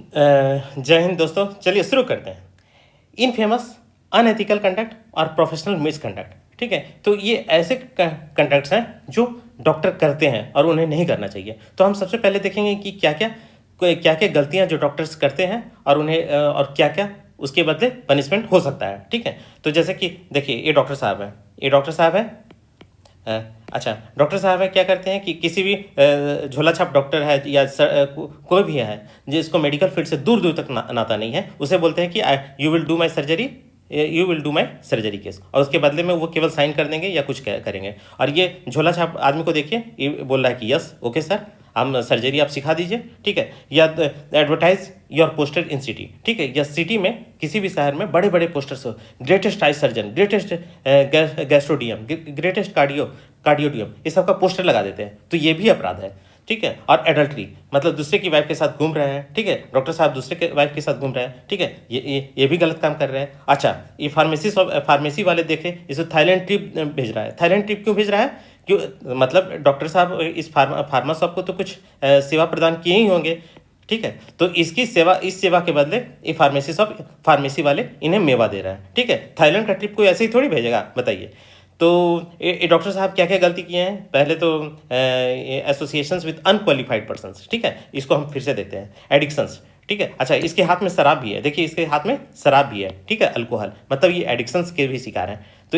जय हिंद दोस्तों, चलिए शुरू करते हैं। इनफेमस अनएथिकल कंडक्ट और प्रोफेशनल मिसकंडक्ट। ठीक है, तो ये ऐसे कंडक्ट्स हैं जो डॉक्टर करते हैं और उन्हें नहीं करना चाहिए। तो हम सबसे पहले देखेंगे कि क्या क्या गलतियां जो डॉक्टर्स करते हैं और उन्हें और क्या क्या उसके बदले पनिशमेंट हो सकता है। ठीक है, तो जैसे कि देखिए, ये डॉक्टर साहब है, ये डॉक्टर साहब है। अच्छा, डॉक्टर साहब है, क्या करते हैं कि किसी भी झोला छाप डॉक्टर है या कोई भी है जिसको मेडिकल फील्ड से दूर दूर तक नाता नहीं है, उसे बोलते हैं कि you will do my surgery, you will do my surgery case, और उसके बदले में वो केवल साइन कर देंगे या कुछ करेंगे। और ये झोला छाप आदमी को देखिए, ये बोल रहा है कि यस ओके सर, हम सर्जरी आप सिखा दीजिए। ठीक है, या advertise your poster in city. ठीक है, या सिटी में किसी भी शहर में बड़े बड़े पोस्टर्स हो, ग्रेटेस्ट आई सर्जन, ग्रेटेस्ट गैस्ट्रोडियम, ग्रेटेस्ट कार्डियोडियम, ये सब का पोस्टर लगा देते हैं, तो ये भी अपराध है। ठीक है, और एडल्ट्री मतलब दूसरे की वाइफ के साथ घूम रहे हैं। ठीक है, डॉक्टर साहब दूसरे के वाइफ के साथ घूम रहे हैं। ठीक है, ये भी गलत काम कर रहे हैं। अच्छा, ये फार्मेसी वाले देखे, इसे थाईलैंड ट्रिप भेज रहा है। थाईलैंड ट्रिप क्यों भेज रहा है? क्यों? मतलब डॉक्टर साहब इस फार्मा शॉप को तो कुछ सेवा प्रदान किए ही होंगे। ठीक है, तो इस सेवा के बदले ये फार्मेसी वाले इन्हें मेवा दे रहा है। ठीक है, थाईलैंड का ट्रिप कोई ऐसे ही थोड़ी भेजेगा, बताइए। तो ये डॉक्टर साहब क्या क्या गलती किए हैं? पहले तो एसोसिएशंस विद अनक्वालिफाइड पर्सन्स। ठीक है, इसको हम फिर से देखते हैं। एडिक्शंस। ठीक है, अच्छा, इसके हाथ में शराब भी है, देखिए इसके हाथ में शराब भी है। ठीक है, अल्कोहल, मतलब ये एडिक्शंस के भी शिकार हैं। तो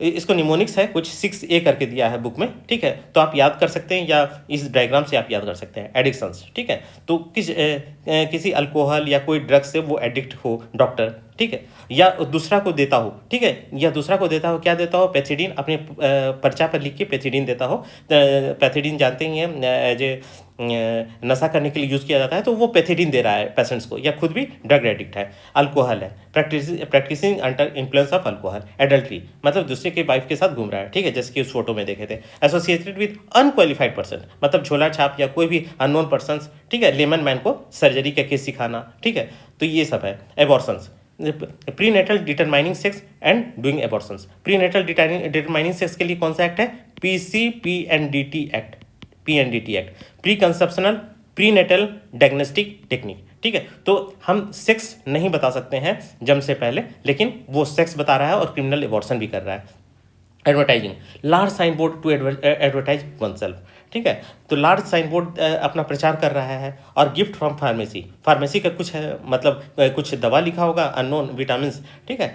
इसको निमोनिक्स है, कुछ 6A करके दिया है बुक में। ठीक है, तो आप याद कर सकते हैं या इस डायग्राम से आप याद कर सकते हैं एडिक्शंस। ठीक है, तो किसी अल्कोहल या कोई ड्रग से वो एडिक्ट हो डॉक्टर, ठीक है, या दूसरा को देता हो। ठीक है, या दूसरा को देता हो, क्या देता हो? पैथिडीन, अपने पर्चा पर लिख के पैथिडीन देता हो। पैथिडीन जानते ही हैं, एज नशा करने के लिए यूज़ किया जाता है, तो वो पैथिडीन दे रहा है पेशेंट्स को, या खुद भी ड्रग एडिक्ट है। अल्कोहल है, practising under influence of alcohol. Adultery मतलब दूसरे के वाइफ के साथ घूम रहा है। ठीक है, जैसे कि उस फोटो में देखे थे। एसोसिएटेड विद अनक्वालिफाइड पर्सन मतलब झोला छाप या कोई भी अननोन पर्सन। ठीक है, लेमन मैन को सर्जरी का केस सिखाना। ठीक है, तो ये सब है। Abortions, prenatal determining sex and doing abortions. Prenatal determining sex के लिए कौन सा एक्ट है? PCPNDT act. PNDT act, pre conceptional prenatal diagnostic technique. ठीक है, तो हम सेक्स नहीं बता सकते हैं जन्म से पहले, लेकिन वो सेक्स बता रहा है और क्रिमिनल एबॉर्शन भी कर रहा है। Advertising, large sign board to advertise oneself. ठीक है, तो लार्ज साइन बोर्ड अपना प्रचार कर रहा है। और गिफ्ट फ्रॉम फार्मेसी, फार्मेसी का कुछ है, मतलब कुछ दवा लिखा होगा, अननोन विटामिन। ठीक है,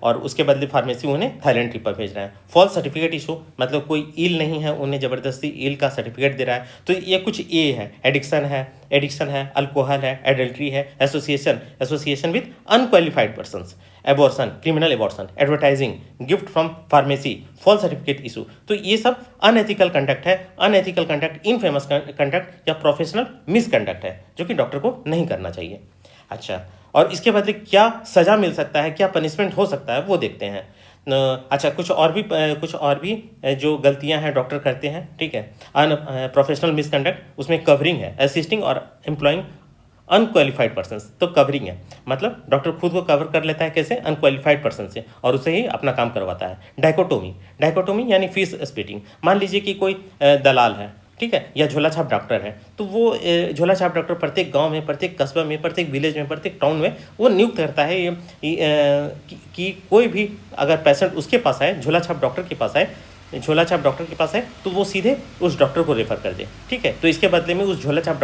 और उसके बदले फार्मेसी उन्हें थाईलैंड ट्रिप पर भेज रहा है। फॉल्स सर्टिफिकेट इशू मतलब कोई इल नहीं है, उन्हें ज़बरदस्ती इल का सर्टिफिकेट दे रहा है। तो ये कुछ ए है, एडिक्शन है, अल्कोहल है, एडल्ट्री है, association with unqualified persons, abortion, criminal abortion, advertising, gift from pharmacy, false certificate issue. तो ये सब अनएथिकल कंडक्ट है। अनएथिकल कंडक्ट, इनफेमस कंडक्ट या प्रोफेशनल मिसकंडक्ट है, जो कि डॉक्टर को नहीं करना चाहिए। अच्छा, और इसके बदले क्या सज़ा मिल सकता है, क्या पनिशमेंट हो सकता है, वो देखते हैं। अच्छा, कुछ और भी जो गलतियां हैं डॉक्टर करते हैं। ठीक है, प्रोफेशनल मिसकंडक्ट, उसमें कवरिंग है, असिस्टिंग और एम्प्लॉइंग अनक्वालिफाइड पर्सन। तो कवरिंग है, मतलब डॉक्टर खुद को कवर कर लेता है, कैसे? अनक्वालिफाइड पर्सन से, और उसे ही अपना काम करवाता है। डाइकोटोमी यानी फीस स्प्लिटिंग। मान लीजिए कि कोई दलाल है, ठीक है, या झोला छाप डॉक्टर है, तो वो झोला छाप डॉक्टर प्रत्येक गांव में, प्रत्येक कस्बा में, प्रत्येक विलेज में, प्रत्येक टाउन में वो नियुक्त करता है कि कोई भी अगर पेशेंट उसके पास आए, झोला छाप डॉक्टर के पास है, तो वो सीधे उस डॉक्टर को रेफर कर दे। ठीक है, तो इसके बदले में उस झोला छाप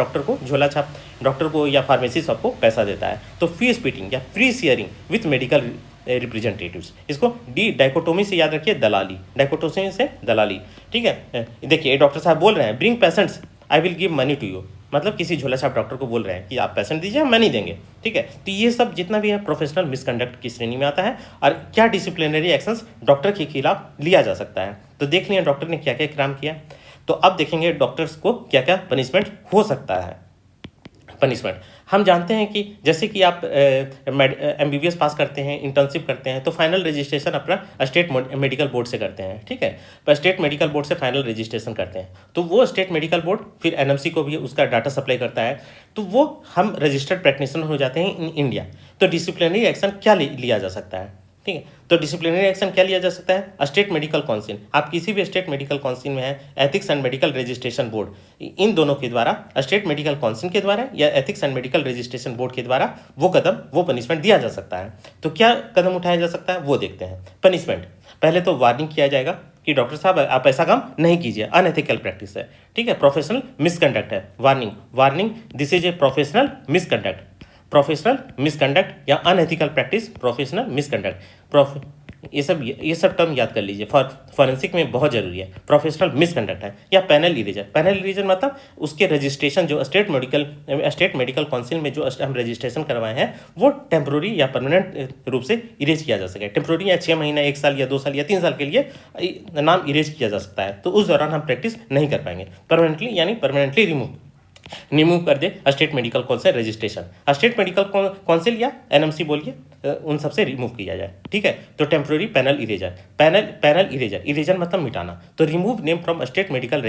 डॉक्टर को या फार्मेसी शॉप को पैसा देता है। तो फी स्प्लिटिंग या free sharing with medical representatives, इसको डाइकोटोमी से याद रखिए, डाइकोटोमी से दलाली। ठीक है, देखिए डॉक्टर साहब बोल रहे हैं, bring patients, I will give money to you, मतलब किसी झोला छाप डॉक्टर को बोल रहे हैं कि आप पेशेंट दीजिए, हम मनी देंगे। ठीक है, तो ये सब जितना भी है प्रोफेशनल मिसकंडक्ट की श्रेणी में आता है। और क्या डिसिप्लिनरी एक्शंस डॉक्टर के खिलाफ लिया जा सकता है, तो देख लिया डॉक्टर ने क्या क्या काम किया। तो अब देखेंगे डॉक्टर्स को क्या क्या पनिशमेंट हो सकता है। पनिशमेंट, हम जानते हैं कि जैसे कि आप MBBS पास करते हैं, इंटर्नशिप करते हैं, तो फाइनल रजिस्ट्रेशन अपना स्टेट मेडिकल बोर्ड से करते हैं। ठीक है, पर स्टेट मेडिकल बोर्ड से फाइनल रजिस्ट्रेशन करते हैं, तो वो स्टेट मेडिकल बोर्ड फिर NMC को भी उसका डाटा सप्लाई करता है, तो वो हम रजिस्टर्ड प्रैक्टिशनर हो जाते हैं इन इंडिया। तो डिसिप्लिनरी एक्शन क्या लिया जा सकता है? ठीक है। तो डिसिप्लिनरी एक्शन क्या लिया जा सकता है? स्टेट मेडिकल काउंसिल, आप किसी भी स्टेट मेडिकल काउंसिल में है, ethics and medical registration board, इन दोनों के द्वारा, स्टेट मेडिकल काउंसिल के द्वारा या ethics and medical registration board के द्वारा वो पनिशमेंट दिया जा सकता है। तो क्या कदम उठाया जा सकता है वो देखते हैं। पनिशमेंट, पहले तो वार्निंग किया जाएगा कि डॉक्टर साहब आप ऐसा काम नहीं कीजिए, अनएथिकल प्रैक्टिस है, ठीक है, प्रोफेशनल मिसकंडक्ट है। Warning, this is a professional misconduct या अनएथिकल प्रैक्टिस, प्रोफेशनल मिसकंडक्ट, ये सब टर्म याद कर लीजिए, फॉरेंसिक में बहुत जरूरी है। प्रोफेशनल मिसकंडक्ट है या पैनल इरेजर मतलब उसके रजिस्ट्रेशन जो स्टेट मेडिकल काउंसिल में जो हम रजिस्ट्रेशन करवाए हैं वो टेम्प्रोरी या परमानेंट रूप से इरेज किया जा सके। टेम्प्रोरी या 6 महीना, 1 साल या 2 साल या 3 साल के लिए नाम इरेज किया जा सकता है, तो उस दौरान हम प्रैक्टिस नहीं कर पाएंगे। परमानेंटली रिमूव कर दे state medical council registration, state medical council या एनएमसी बोलिए, उन सबसे रिमूव किया जाए, ठीक है। तो टेम्प्रोरी पैनल इरेजर मतलब मिटाना। तो remove name from state medical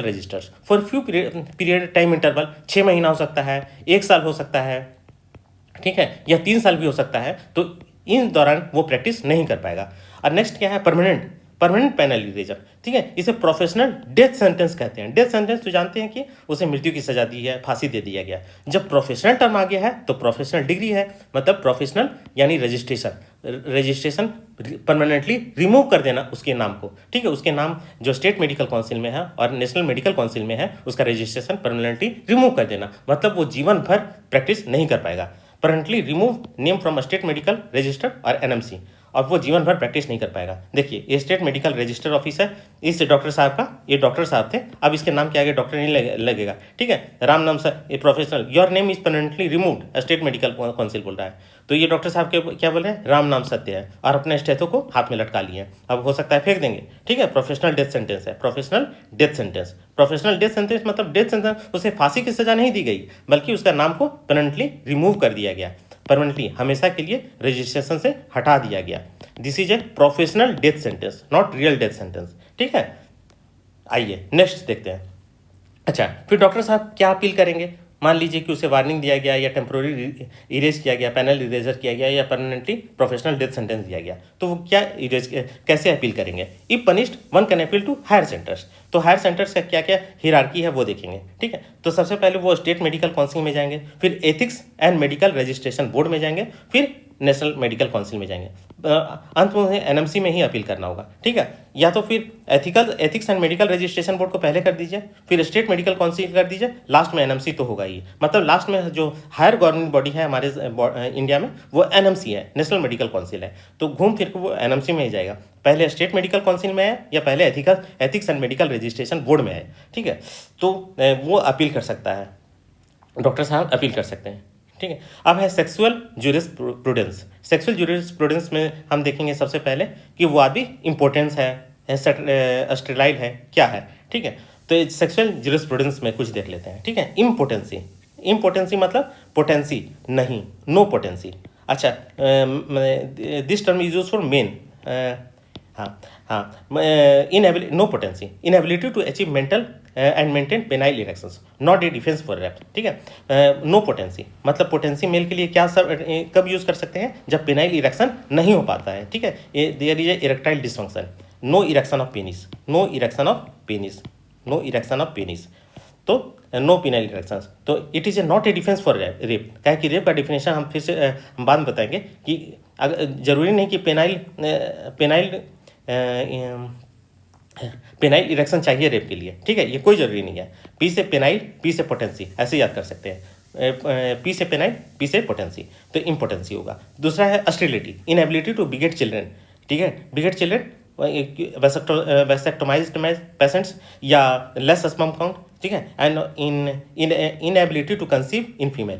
registers for few period time interval, 6 महीना हो सकता है, 1 साल हो सकता है, ठीक है, या 3 साल भी हो सकता है। तो इन दौरान वो प्रैक्टिस नहीं कर पाएगा। और नेक्स्ट क्या है? परमानेंट पैनल इरेजर, ठीक है, इसे प्रोफेशनल डेथ सेंटेंस कहते हैं। डेथ सेंटेंस तो जानते हैं कि उसे मृत्यु की सजा दी है, फांसी दे दिया गया। जब प्रोफेशनल टर्म आ गया है तो प्रोफेशनल डिग्री है, मतलब प्रोफेशनल यानी रजिस्ट्रेशन परमानेंटली रिमूव कर देना उसके नाम को, ठीक है, उसके नाम जो स्टेट मेडिकल काउंसिल में है और नेशनल मेडिकल काउंसिल में है उसका रजिस्ट्रेशन परमानेंटली रिमूव कर देना, मतलब वो जीवन भर प्रैक्टिस नहीं कर पाएगा। Permanently remove name from state medical register और एनएमसी, और वो जीवन भर प्रैक्टिस नहीं कर पाएगा। देखिए, ये स्टेट मेडिकल रजिस्टर ऑफिसर, इस डॉक्टर साहब का, ये डॉक्टर साहब थे, अब इसके नाम के आगे डॉक्टर नहीं लगेगा, ठीक है। राम नाम सर, ये professional, your name is permanently removed, state medical council बोल रहा है। तो ये डॉक्टर साहब के क्या बोल रहे हैं? राम नाम सत्य है, और अपने स्टेथो को हाथ में लटका लिए, अब हो सकता है फेंक देंगे, ठीक है। प्रोफेशनल डेथ सेंटेंस है, प्रोफेशनल डेथ सेंटेंस मतलब डेथ सेंटेंस, उसे फांसी की सजा नहीं दी गई, बल्कि उसका नाम को परमानेंटली रिमूव कर दिया गया, परमानेंटली हमेशा के लिए रजिस्ट्रेशन से हटा दिया गया। This is a professional death sentence, not real death sentence, ठीक है। आइए नेक्स्ट देखते हैं। अच्छा, फिर डॉक्टर साहब क्या अपील करेंगे? मान लीजिए कि उसे वार्निंग दिया गया या टेम्प्रोरी इरेज किया गया, पैनल इरेजर किया गया या परमानेंटली प्रोफेशनल डेथ सेंटेंस दिया गया, तो वो क्या कैसे अपील करेंगे? If punished one can appeal to higher centres. तो हायर सेंटर्स का क्या क्या हिरार्की है वो देखेंगे, ठीक है। तो सबसे पहले वो स्टेट मेडिकल काउंसिल में जाएंगे, फिर ethics and medical registration board में जाएंगे, फिर नेशनल मेडिकल काउंसिल में जाएंगे। अंत में उन्हें एनएमसी में ही अपील करना होगा, ठीक है। या तो फिर ethics and medical registration board को पहले कर दीजिए, फिर स्टेट मेडिकल काउंसिल कर दीजिए, लास्ट में एनएमसी तो होगा ही। मतलब लास्ट में जो हायर गवर्नमेंट बॉडी है हमारे इंडिया में वो एनएमसी है, नेशनल मेडिकल काउंसिल है। तो घूम फिर के वो एनएमसी में ही जाएगा, पहले स्टेट मेडिकल काउंसिल में है या पहले ethics and medical registration board में है, ठीक है। तो वो अपील कर सकता है, डॉक्टर साहब अपील कर सकते हैं, ठीक है। अब है सेक्सुअल ज्यूरिस्प्रूडेंस। सेक्सुअल ज्यूरिस्प्रूडेंस में हम देखेंगे सबसे पहले कि वो आदमी इम्पोर्टेंस है, स्टेराइल है, क्या है, ठीक है। तो सेक्सुअल ज्यूरिस्प्रूडेंस में कुछ देख लेते हैं, ठीक है। इम्पोर्टेंसी मतलब पोटेंसी नहीं, नो पोटेंसी। अच्छा, this term is use for men, no potency, inability to achieve mental and maintain penile erections, not a defence for rape, ठीक है। नो पोटेंसी मतलब पोटेंसी मेल के लिए क्या कब यूज़ कर सकते हैं? जब पेनाइल इरेक्शन नहीं हो पाता है, ठीक है। There is a erectile dysfunction, no erection of penis, तो नो पेनाइल इरेक्शंस, तो it is a not a defence for rape. क्या है कि रेप का डिफिनेशन हम फिर से हम बाद में बताएंगे कि जरूरी नहीं कि पेनाइल इरेक्शन चाहिए रेप के लिए, ठीक है, ये कोई जरूरी नहीं है। पी से पेनाइल, पी से पोटेंसी, ऐसे याद कर सकते हैं, पी से पेनाइल, पी से पोटेंसी, तो इम्पोटेंसी होगा। दूसरा है sterility, inability to beget children, ठीक है। बिगेट चिल्ड्रन वैसेक्टोमाइज्ड पेशेंट्स या लेस स्पर्म काउंट, ठीक है। And inability to conceive in female,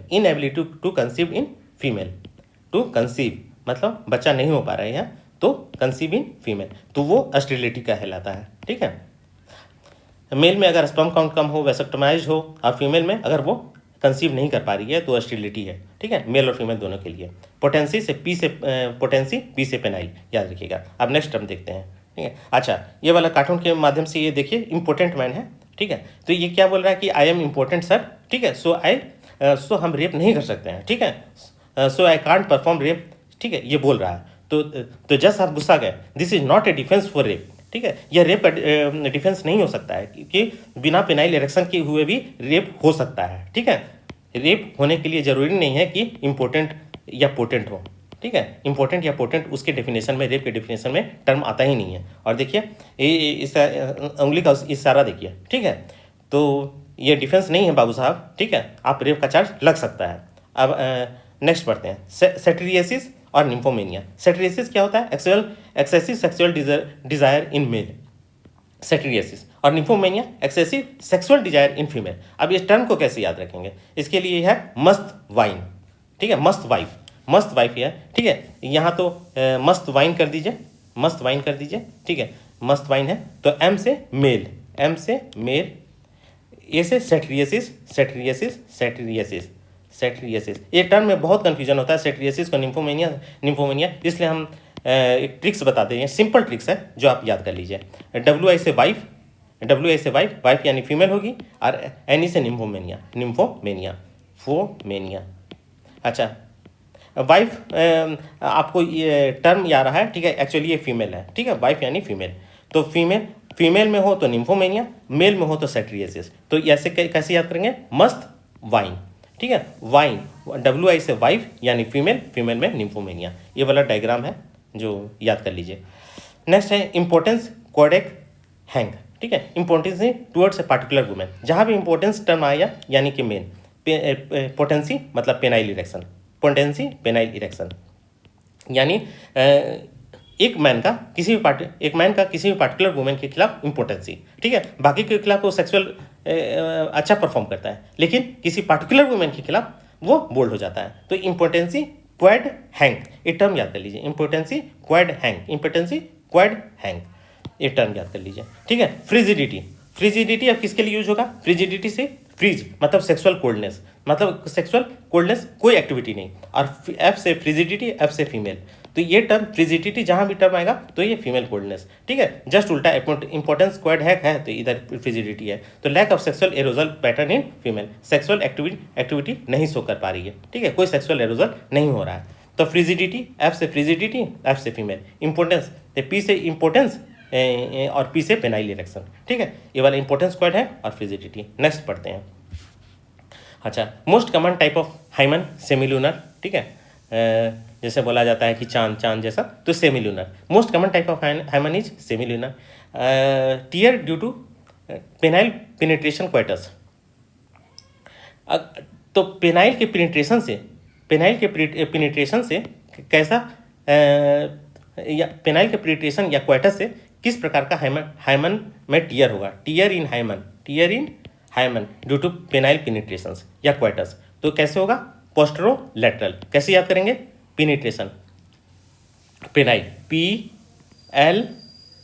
to conceive मतलब बच्चा नहीं हो पा रहा है, तो कंसीव इन फीमेल, तो वो अस्टिलिटी कहलाता है, ठीक है। मेल में अगर स्पर्म काउंट कम हो, वैसेक्टोमाइज्ड हो, और फीमेल में अगर वो कंसीव नहीं कर पा रही है तो अस्टिलिटी है, ठीक है, मेल और फीमेल दोनों के लिए। पोटेंसी पी से पेनाइल, याद रखिएगा। अब नेक्स्ट टर्म देखते हैं, ठीक है। अच्छा, ये वाला कार्टून के माध्यम से ये देखिए, इंपॉर्टेंट मैन है, ठीक है। तो ये क्या बोल रहा है कि आई एम इम्पोर्टेंट सर, ठीक है, सो हम रेप नहीं कर सकते हैं, ठीक है, सो आई कांट परफॉर्म रेप, ठीक है, ये बोल रहा है। तो जस्ट आप गुस्सा गए, this is not a defence for rape, ठीक है, यह रेप का डिफेंस नहीं हो सकता है, क्योंकि बिना पेनाइल इरेक्शन के हुए भी रेप हो सकता है, ठीक है। रेप होने के लिए ज़रूरी नहीं है कि इम्पोर्टेंट या पोटेंट हो, ठीक है। इंपॉर्टेंट या पोटेंट उसके डेफिनेशन में, रेप के डेफिनेशन में टर्म आता ही नहीं है। और देखिए इस उंगली का इशारा देखिए, ठीक है, तो ये डिफेंस नहीं है बाबू साहब, ठीक है, आप रेप का चार्ज लग सकता है। अब नेक्स्ट पढ़ते हैं, सेटेरियसिस और निम्फोमेनिया। सेटेरियसिस क्या होता है? Excessive sexual desire in male, सेटेरियसिस, और nymphomania excessive sexual desire in female. अब इस टर्म को कैसे याद रखेंगे? इसके लिए है मस्त वाइन, ठीक है, मस्त वाइफ, मस्त वाइफ है, ठीक है। यहाँ तो मस्त वाइन कर दीजिए, मस्त वाइन कर दीजिए, ठीक है, मस्त वाइन है। तो एम से मेल, एम से मेल, ए से सेटेरियसिस, सेटेरियसिस, सेटेरियसिस, सेटेरियसिस। ये टर्म में बहुत कंफ्यूजन होता है, सेटेरियसिस को निम्फोमेनिया, निम्फोमेनिया, इसलिए हम एक ट्रिक्स बताते हैं, सिंपल ट्रिक्स है जो आप याद कर लीजिए। WI से वाइफ, WI से वाइफ, वाइफ यानी फीमेल होगी, और NE से निम्फोमेनिया, निम्फोमेनिया, फोमेनिया। अच्छा, वाइफ आपको ये टर्म याद रहा है, ठीक है, एक्चुअली ये फीमेल है, ठीक है, वाइफ यानी फीमेल। तो फीमेल में हो तो निम्फोमेनिया, मेल में हो तो सेटेरियसिस। तो ऐसे कैसे याद करेंगे? मस्त वाइन, ठीक है, वाइन, WI से वाइफ यानी फीमेल, फीमेल में निम्फोमेनिया। ये वाला डायग्राम है जो याद कर लीजिए। नेक्स्ट है इंपॉर्टेंस कोडेक हैंग, ठीक है, importance towards a particular women. जहाँ भी इंपॉर्टेंस टर्म आया यानी कि मेन, पोटेंसी मतलब penile erection, potency penile erection, यानी एक मैन का किसी भी पार्टिकुलर वुमेन के खिलाफ इंपोर्टेंसी, ठीक है, बाकी के खिलाफ वो सेक्सुअल अच्छा परफॉर्म करता है, लेकिन किसी पार्टिकुलर वुमेन के खिलाफ वो बोल्ड हो जाता है। तो इंपोर्टेंसी क्वाड हैंग, ये टर्म याद कर लीजिए, इंपोर्टेंसी क्वाड हैंग, इंपोर्टेंसी क्वाड हैंग, ये टर्म याद कर लीजिए, ठीक है। फ्रिजिडिटी, फ्रिजिडिटी अब किसके लिए यूज होगा? फ्रिजिडिटी से फ्रीज मतलब सेक्सुअल कोल्डनेस, मतलब सेक्सुअल कोल्डनेस, कोई एक्टिविटी नहीं, और एफ से फ्रिजिडिटी, एफ से फीमेल। तो ये टर्म फ्रिजिडिटी जहाँ भी टर्म आएगा तो ये फीमेल कोल्डनेस, ठीक है। जस्ट उल्टा इंपॉर्टेंस क्वाड है तो इधर फ्रिजिडिटी है। तो lack of sexual arousal pattern in female, sexual activity नहीं शो कर पा रही है, ठीक है, कोई सेक्सुअल एरोजल नहीं हो रहा है। तो फ्रिजिडिटी, एफ से फ्रिजिडिटी, एफ से फीमेल। इंपॉर्टेंस, पी से इंपॉर्टेंस और पी से पेनाइल इरेक्शन, ठीक है, ये वाला इंपॉर्टेंस क्वाड है और फ्रिजिडिटी। नेक्स्ट पढ़ते हैं। अच्छा, most common type of hymen semilunar, ठीक है, जैसे बोला जाता है कि चांद जैसा, तो semilunar. Most common type of hymen is semilunar. Tear due to penile penetration coitus. तो पेनाइल के पेनिट्रेशन से कैसा या पेनाइल के पेनिट्रेशन या क्वाइटस से किस प्रकार का हाइमन में टीयर होगा? Tear in hymen due to penile penetration या क्वाइटस। तो कैसे होगा? पोस्टेरोलैटरल। कैसे याद करेंगे? पेनिट्रेशन, पेनाइल, PL,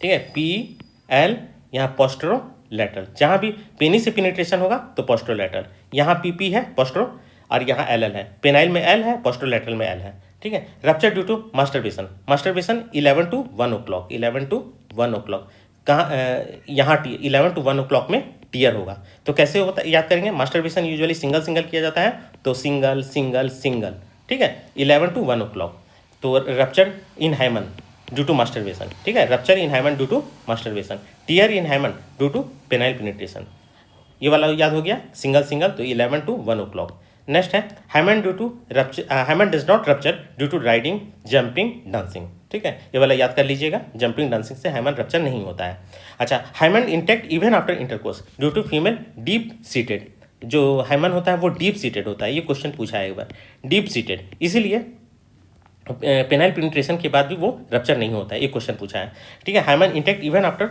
ठीक है, PL, यहाँ पोस्टेरोलैटरल। जहाँ भी पेनी से पेनिट्रेशन होगा तो पोस्टेरोलैटरल। यहाँ PP है पोस्टेरो, और यहाँ LL है, पेनाइल में L है, पोस्टेरोलैटरल में L है, ठीक है। Rupture due to masturbation, 11 to 1 o'clock, 11 to 1 o'clock, कहाँ यहाँ 11 to 1 o'clock में टीयर होगा। तो कैसे होता है याद करेंगे? मास्टरबेशन यूजुअली सिंगल किया जाता है, तो सिंगल, ठीक है, 11 to 1 o'clock। तो rupture in hymen due to masturbation, ठीक है, rupture in hymen due to masturbation, tear in hymen due to penile penetration. ये वाला याद हो गया, सिंगल, तो 11 to 1 o'clock। नेक्स्ट है hymen due to rupture, hymen does not rupture due to riding, jumping, dancing, ठीक है, ये वाला याद कर लीजिएगा, जंपिंग डांसिंग से हाइमन रप्चर नहीं होता है। अच्छा, hymen intact even after intercourse due to female deep seated. जो हाइमन होता है वो डीप सीटेड होता है, ये क्वेश्चन पूछा है एक बार, डीप सीटेड, इसीलिए पेनाइल पेनिट्रेशन के बाद भी वो रप्चर नहीं होता है, ये क्वेश्चन पूछा है, ठीक है। Hymen intact even after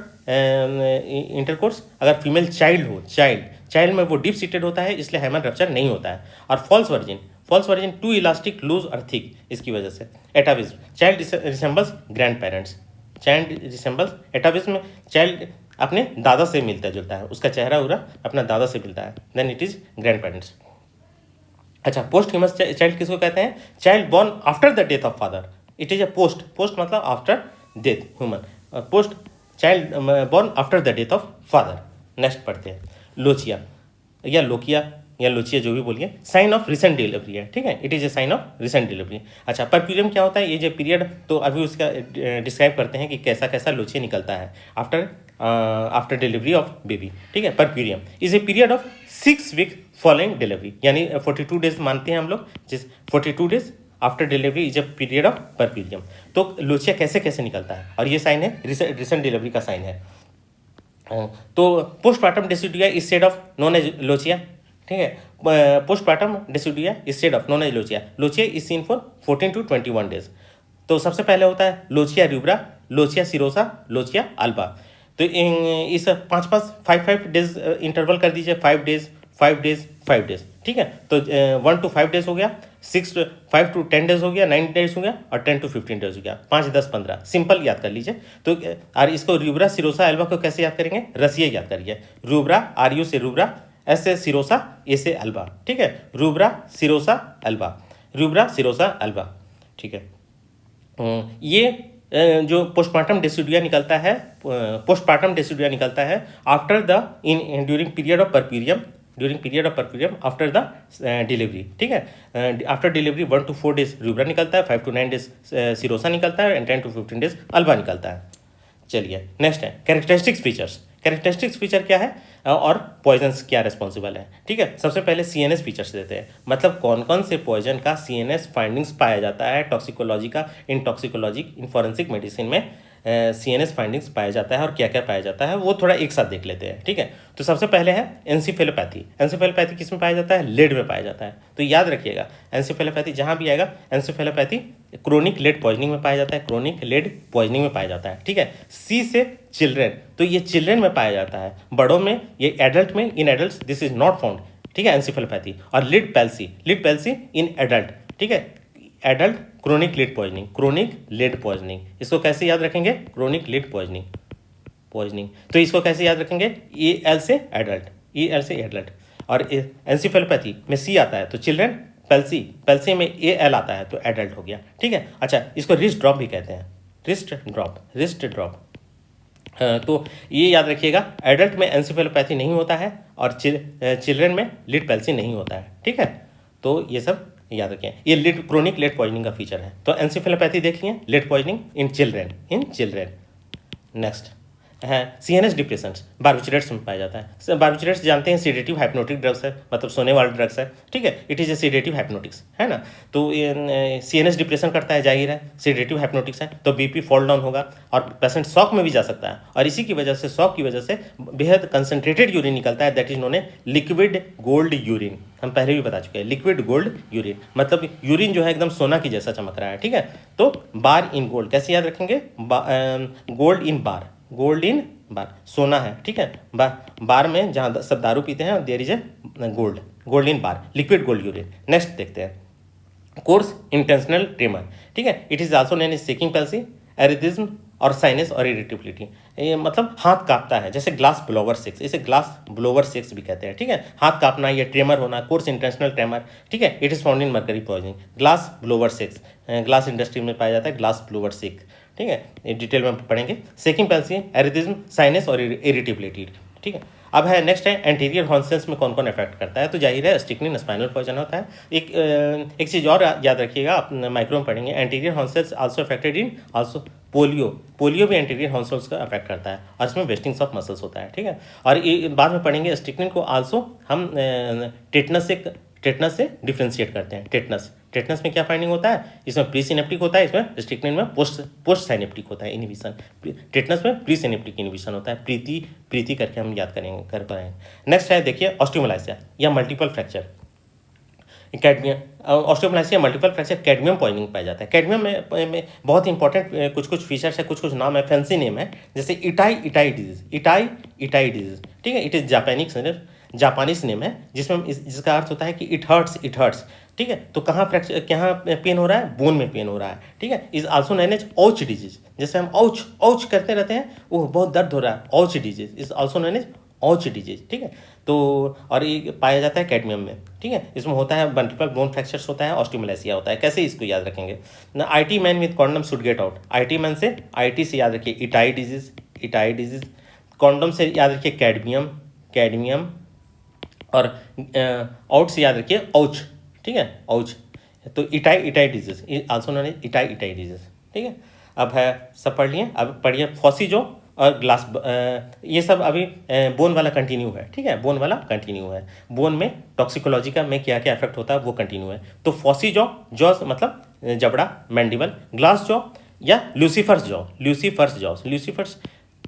intercourse, अगर फीमेल चाइल्ड हो, चाइल्ड में वो डीप सीटेड होता है, इसलिए हाइमन रप्चर नहीं होता है। और false virgin to elastic, loose और थिक, इसकी वजह से। Atavism, child resembles grand parents, child resembles, atavism में चाइल्ड अपने दादा से मिलता जुलता है, उसका चेहरा उरा अपना दादा से मिलता है, then it is grand parents. अच्छा, पोस्ट ह्यूमस चाइल्ड किसको कहते हैं? Child born after the death of father, it is a post मतलब after death human, post child born after the death of father. Next पढ़ते हैं lochia या lochia, या lochia जो भी बोलिए, साइन ऑफ रिसेंट डिलीवरी है, ठीक है, it is a sign of recent delivery. अच्छा, परप्यूरियम क्या होता है, ये जो पीरियड, तो अभी उसका डिस्क्राइब करते हैं कि कैसा कैसा लोचिया निकलता है आफ्टर डिलीवरी ऑफ बेबी, ठीक है। Puerperium is a period of 6 week following delivery, यानी 42 डेज मानते हैं हम लोग, जिस 42 days after delivery is a period of puerperium. तो लोचिया कैसे कैसे निकलता है, और ये साइन है रिसेंट डिलीवरी का साइन है। तो postpartum decidua instead of known as lochia, ठीक है, postpartum decidua instead of known as lochia, lochia is seen for 14 to 21 days. तो सबसे पहले होता है lochia rubra, lochia serosa, lochia alba. तो इस 5 डेज इंटरवल कर दीजिए, 5 डेज 5 डेज 5 डेज, ठीक है। तो 1 to 5 डेज हो गया, 5 to 10 डेज हो गया, 9 डेज हो गया, और 10 to 15 डेज हो गया, 5 10 15 सिंपल याद कर लीजिए। तो और इसको रूब्रा सिरोसा एल्बा को कैसे याद करेंगे, रसिया याद करिए, रूब्रा RU से रूब्रा, S से सिरोसा, A से एल्बा, ठीक है, rubra serosa Elba, rubra serosa Elba, ठीक है। ये जो पोस्टमार्टम डेसिडुआ निकलता है, पोस्टपार्टम डेसिडुआ निकलता है after the in during period of puerperium, during period of puerperium after the delivery, ठीक है। After delivery 1 to 4 days rubra निकलता है, 5 to 9 डेज सिरोसा निकलता है, एंड 10 to 15 डेज अल्बा निकलता है। चलिए नेक्स्ट है कैरेक्टरिस्टिक्स फीचर्स। कैरेक्टरिस्टिक्स फीचर क्या है और पॉइजन्स क्या रिस्पॉन्सिबल है, ठीक है। सबसे पहले CNS फीचर्स देते हैं, मतलब कौन कौन से पॉइजन का CNS फाइंडिंग्स पाया जाता है टॉक्सिकोलॉजी का, इन टॉक्सिकोलॉजी इन फॉरेंसिक मेडिसिन में CNS फाइंडिंग्स पाया जाता है और क्या क्या पाया जाता है वो थोड़ा एक साथ देख लेते हैं, ठीक है। तो सबसे पहले है एंसेफेलोपैथी। एंसेफेलोपैथी किस में पाया जाता है, लेड में पाया जाता है। तो याद रखिएगा एंसेफेलोपैथी जहाँ भी आएगा, एंसेफेलोपैथी क्रोनिक लेड पॉइजनिंग में पाया जाता है, क्रोनिक लेड पॉइजनिंग में पाया जाता है, ठीक है। C से चिल्ड्रेन, तो ये चिल्ड्रेन में पाया जाता है, बड़ों में, ये एडल्ट में, in adult this is not found, ठीक है, एंसेफेलोपैथी। और लिड पैल्सी इन एडल्ट, ठीक है, adult chronic lead poisoning, chronic lead poisoning, इसको कैसे याद रखेंगे, क्रोनिक लेड पॉइजनिंग। तो इसको कैसे याद रखेंगे, EL से एडल्ट, और एंसेफेलोपैथी में C आता है तो चिल्ड्रन, पैल्सी में AL आता है तो एडल्ट हो गया, ठीक है। अच्छा, इसको रिस्ट ड्रॉप भी कहते हैं, रिस्ट ड्रॉप। तो ये याद रखिएगा, एडल्ट में एंसेफेलोपैथी नहीं होता है और चिल्ड्रन में लिड पैल्सी नहीं होता है, ठीक है। तो ये सब याद रखें, ये लिड क्रोनिक लेड पॉइजनिंग का फीचर है। तो एंसेफेलोपैथी देख लिए, lead poisoning in children. Next है CNS डिप्रेशंस, बार्बिचुरेट्स में पाया जाता है। बार्बिचुरेट्स जानते हैं सीडेटिव हाइप्नोटिक ड्रग्स है, मतलब सोने वाले ड्रग्स है, ठीक है, इट इज़ ए सीडेटिव हाइप्नोटिक्स, है ना। तो CNS डिप्रेशन करता है, जाहिर है सीडेटिव हाइप्नोटिक्स है, तो BP फॉल डाउन होगा और पेशेंट शॉक में भी जा सकता है, और इसी की वजह से, शॉक की वजह से बेहद कंसनट्रेटेड यूरिन निकलता है, that is known a liquid gold urine. हम पहले भी बता चुके हैं, लिक्विड गोल्ड यूरिन मतलब यूरिन जो है एकदम सोना की जैसा चमक रहा है, ठीक है। तो बार इन गोल्ड कैसे याद रखेंगे, गोल्ड इन बार सोना है, ठीक है, बार में जहाँ सब दारू पीते हैं there is a gold in bar, liquid gold urine. Next देखते हैं कोर्स इंटेंशनल ट्रेमर, ठीक है, it is also known as shaking palsy, erethism और साइनस और इरिटेबिलिटी, ये मतलब हाथ कांपता है, जैसे ग्लास ब्लोवर सेक्स, इसे ग्लास ब्लोवर सेक्स भी कहते हैं, ठीक है। हाथ कांपना, ये ट्रेमर होना, कोर्स इंटेंशनल ट्रेमर, ठीक है, it is found in mercury poisoning, glass blower sex, glass industry में पाया जाता है ग्लास ब्लोवर सेक्स, ठीक है, ये डिटेल में पढ़ेंगे। शेकिंग पैल्सी, एरिथ्मिज्म, साइनस और इरिटेबिलिटी, ठीक है। अब है नेक्स्ट है एंटीरियर हॉर्न सेल्स में कौन कौन अफेक्ट करता है, तो जाहिर है स्टिकनिन स्पाइनल पॉइजन होता है। एक चीज़ और याद रखिएगा, आप माइक्रो में पढ़ेंगे, anterior horn sales also affected in also polio भी एंटीरियर हॉर्न सेल्स का अफेक्ट करता है, और इसमें वेस्टिंग्स ऑफ मसल्स होता है, ठीक है। और ये बाद में पढ़ेंगे स्टिकनिन को आल्सो हम टेटनस से डिफ्रेंशिएट करते हैं। टेटनस में क्या फाइंडिंग होता है, इसमें प्री सिनेप्टिक होता है, इसमें स्टिकनिन में पोस्ट साइनेप्टिक होता है इनहिबिशन। टेटनस में प्री सिनेप्टिक इनहिबिशन होता है, प्रीति करके हम याद कर पाएंगे। नेक्स्ट है देखिए ऑस्टियोमलाइसिया या multiple fracture, cadmium osteomalacia multiple fracture cadmium poisoning पाया जाता है। कैडमियम में बहुत इंपॉर्टेंट कुछ फीचर्स है, कुछ नाम है, फैंसी नेम है, जैसे इटाई डिजीज, ठीक है, इट इज जापानीज नेम है, जिसका अर्थ होता है कि इट हर्ट्स, ठीक है। तो कहाँ पेन हो रहा है, बोन में पेन हो रहा है, ठीक है। Is also known as ouch disease, जैसे हम औच करते रहते हैं, वो बहुत दर्द हो रहा है, ouch disease is also known as ouch disease, ठीक है। तो और ये पाया जाता है कैडमियम में, ठीक है। इसमें होता है मल्टीपल बोन फ्रैक्चर्स होता है, ऑस्टियोमलाइसिया होता है। कैसे इसको याद रखेंगे ना, IT man with condom should get out, IT man से IT से याद रखिए इटाई डिजीज, कॉन्डम से याद रखिए कैडमियम, और आउट से याद रखिए औच, ठीक है, औच। तो itai disease also known as itai disease, ठीक है। अब है सब पढ़ लिए, अब पढ़िए फॉसीजो और ग्लास, ये सब अभी बोन वाला कंटिन्यू है, ठीक है, बोन वाला कंटिन्यू है। बोन में टॉक्सिकोलॉजी का में क्या क्या इफेक्ट होता है वो कंटिन्यू है। तो फॉसीजो, जॉ मतलब जबड़ा, मैंडिबल, ग्लास जॉ या ल्यूसीफर्स जॉ,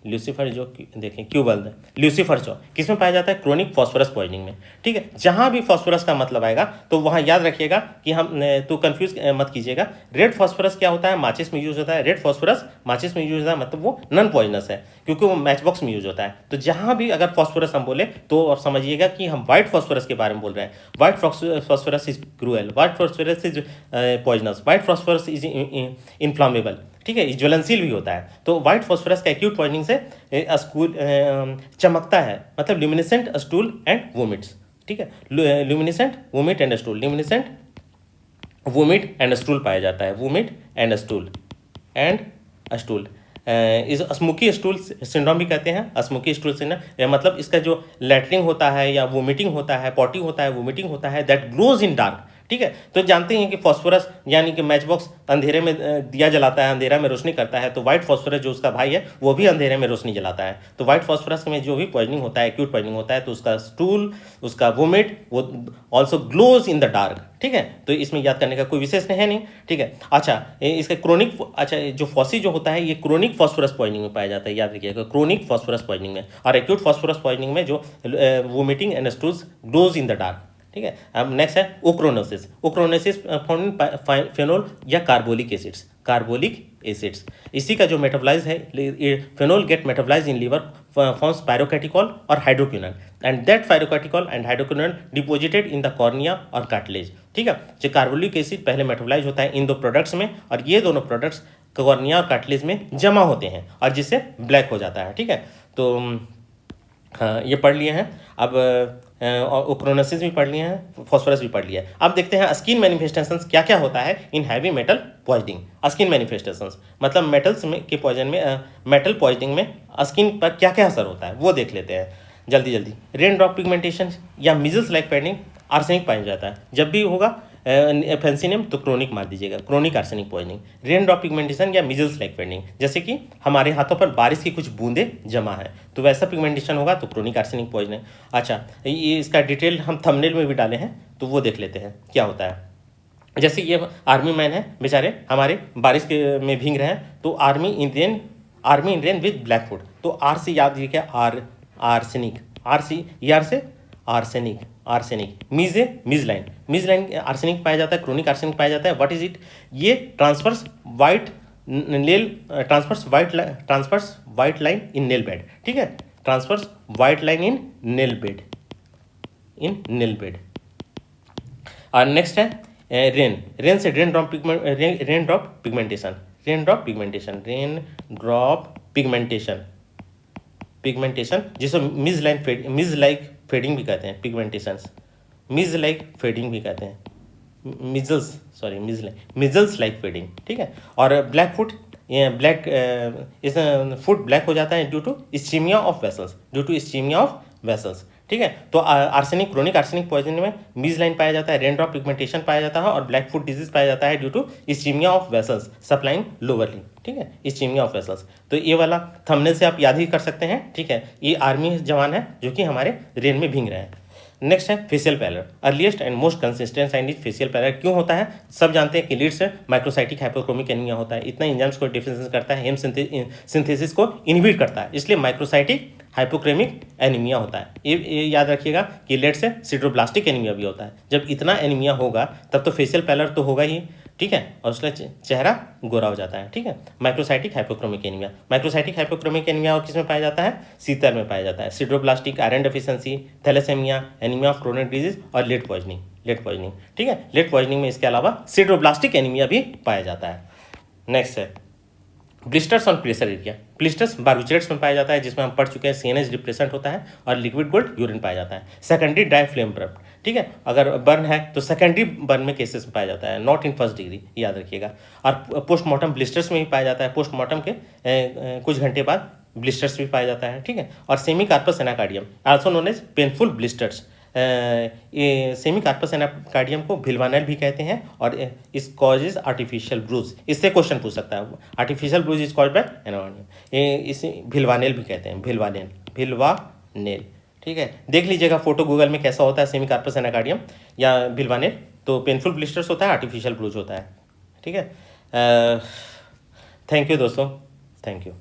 ल्यूसीफर जो देखें क्यूबल है, ल्यूसीफर जो किस में पाया जाता है, क्रोनिक फॉस्फोरस पॉइजनिंग में, ठीक है। जहां भी फॉस्फोरस का मतलब आएगा तो वहां याद रखिएगा कि हम तो कंफ्यूज मत कीजिएगा। रेड फॉस्फोरस क्या होता है, माचिस में यूज होता है। रेड फॉस्फोरस माचिस में यूज होता है, मतलब वो नॉन पॉइजनस है क्योंकि वो मैच बॉक्स में यूज होता है। तो जहां भी अगर फॉस्फोरस हम बोले तो आप समझिएगा कि हम व्हाइट फॉस्फोरस के बारे में बोल रहे हैं। White phosphorus is cruel, white phosphorus is poisonous, white phosphorus is inflammable, ठीक है, ज्वलनशील भी होता है। तो व्हाइट फॉस्फोरस का एक्यूट पॉइजनिंग से स्कूल चमकता है, मतलब ल्यूमिनेसेंट स्टूल एंड वोमिट्स, ठीक है, luminescent vomit and stool, luminescent vomit and stool पाया जाता है, वोमिट एंड स्टूल इस स्मोकी स्टूल सिंड्रोम भी कहते हैं। स्मोकी स्टूल सिंड्रोम मतलब इसका जो लैटरिंग होता है या वोमिटिंग होता है, पॉटी होता है, वोमिटिंग होता है, दैट ग्लोज इन डार्क, ठीक है। तो जानते हैं कि फॉस्फोरस यानी कि मैच बॉक्स अंधेरे में दिया जलाता है, अंधेरा में रोशनी करता है। तो व्हाइट फॉस्फोरस जो उसका भाई है वो भी अंधेरे में रोशनी जलाता है। तो व्हाइट फॉस्फोरस में जो भी पॉइजनिंग होता है, एक्यूट पॉइजनिंग होता है, तो उसका स्टूल, उसका वोमिट वो also glows in the dark, ठीक है। तो इसमें याद करने का कोई विशेष है नहीं, ठीक है। अच्छा, इसका क्रोनिक, अच्छा जो फॉसी जो होता है ये क्रोनिक फॉस्फोरस पॉइजनिंग में पाया जाता है, याद रखिएगा, क्रोनिक फॉस्फोरस पॉइजनिंग में। और एक्यूट फॉस्फोरस पॉइजनिंग में जो vomiting and stools glows in the dark, ठीक है। अब नेक्स्ट है ochronosis. Ochronosis found in phenol या कार्बोलिक एसिड्स। इसी का जो मेटाबोलाइज है, phenol get metabolize in liver, forms pyrocatechol और hydroquinone, and that pyrocatechol and hydroquinone deposited in the cornea और कार्टिलेज, ठीक है। जो कार्बोलिक एसिड पहले मेटाबोलाइज होता है इन दो प्रोडक्ट्स में, और ये दोनों प्रोडक्ट्स कॉर्निया और कार्टिलेज में जमा होते हैं और जिससे ब्लैक हो जाता है, ठीक है। तो हाँ, ये पढ़ लिए हैं। अब ओक्रोनोसिस भी पढ़ लिए हैं, फॉस्फोरस भी पढ़ लिया है। अब देखते हैं स्किन मैनिफेस्टेशंस क्या क्या होता है in heavy metal poisoning. Skin manifestations मतलब मेटल्स में के पॉइजन में, मेटल पॉइजनिंग में स्किन पर क्या क्या असर होता है वो देख लेते हैं जल्दी। रेन ड्रॉप पिगमेंटेशन या मिजल्स लाइक फेडिंग, आर्सेनिक पाया जाता है। जब भी होगा फैंसी नेम तो क्रोनिक मार दीजिएगा, chronic arsenic poisoning. Rain drop pigmentation या मिजल्स लाइक फेडिंग, जैसे कि हमारे हाथों पर बारिश की कुछ बूंदें जमा है तो वैसा पिगमेंटेशन होगा तो क्रोनिक आर्सेनिक पॉइजनिंग। अच्छा, ये इसका डिटेल हम थंबनेल में भी डाले हैं तो वो देख लेते हैं क्या होता है। जैसे ये आर्मी मैन है बेचारे, हमारे बारिश के में भीग रहे हैं, तो army Indian with black foot. तो आर से याद रखिए, arsenic, R C E R से आर्सेनिक, मिजलाइन आर्सेनिक पाया जाता है, क्रोनिक आर्सेनिक पाया जाता है। व्हाट इज इट, ये transfers white line in nail bed, ठीक है, transfers white line in nail bed. और नेक्स्ट है रेन से रेन ड्रॉप पिगमेंटेशन जिसे मिज लाइक फेडिंग भी कहते हैं, मिजल्स लाइक फेडिंग, ठीक है। और ब्लैक फुट, इस फुट ब्लैक हो जाता है due to ischemia of vessels, ठीक है। तो आर्सेनिक, क्रोनिक आर्सेनिक पॉइजनिंग में मिज लाइन पाया जाता है, रेन ड्रॉप पिगमेंटेशन पाया जाता है और ब्लैक फुट डिजीज पाया जाता है due to ischemia of vessels supplying lowerly, ठीक है, इस्चीमिया ऑफ वेसल्स। तो ये वाला थंबनेल से आप याद ही कर सकते हैं, ठीक है। ये आर्मी जवान है जो कि हमारे रेन में भीग रहे हैं। नेक्स्ट है facial pallor. Earliest and most consistent sign is facial pallor. क्यों होता है, सब जानते हैं कि लीड से माइक्रोसाइटिक हाइपोक्रोमिक एनीमिया होता है। इतना एंजाइम्स को डिफिशिएंसी करता है, हेम सिंथेसिस को इनहिबिट करता है, इसलिए माइक्रोसाइटिक हाइपोक्रेमिक एनीमिया होता है। ये याद रखिएगा कि लेट से सिड्रोब्लास्टिक एनीमिया भी होता है। जब इतना एनीमिया होगा तब तो फेशियल पैलर तो होगा ही, ठीक है, और उसका चेहरा गोरा हो जाता है, ठीक है। माइक्रोसाइटिक हाइपोक्रोमिक एनीमिया और किस में पाया जाता है, सीतर में पाया जाता है। Sideroblastic, iron deficiency, thalassemia, anemia of chronic disease और लेड पॉइजनिंग, ठीक है। लेड पॉइजनिंग में इसके अलावा सिड्रोब्लास्टिक एनीमिया भी पाया जाता है। नेक्स्ट है blisters on pressure area. Blisters barbiturates में पाया जाता है, जिसमें हम पढ़ चुके हैं, सीएनएच रिप्रेजेंट होता है और लिक्विड गोल्ड यूरिन पाया जाता है। सेकेंडरी ड्राई फ्लेम बर्न, ठीक है, अगर बर्न है तो सेकेंडरी बर्न में केसेस में पाया जाता है, नॉट इन फर्स्ट डिग्री, याद रखिएगा। और पोस्टमार्टम ब्लिस्टर्स में भी पाया जाता है, पोस्टमार्टम के कुछ घंटे बाद ब्लिस्टर्स भी पाया जाता है, ठीक है। और Semecarpus anacardium also known as painful blisters ये सेमी कार्पस एनाकार्डियम को भिलवानेल भी कहते हैं और इस कॉजेज आर्टिफिशियल ब्रूज। इससे क्वेश्चन पूछ सकता है, artificial bruise is called by anacardium, ये इसे भिलवानेल भी कहते हैं, भिलवानेल। ठीक है, देख लीजिएगा फोटो गूगल में कैसा होता है सेमी कार्पस एनाकार्डियम या भिलवानेल। तो पेनफुल ब्लिस्टर्स होता है, आर्टिफिशियल ब्रूज होता है। ठीक है, थैंक यू दोस्तों, थैंक यू।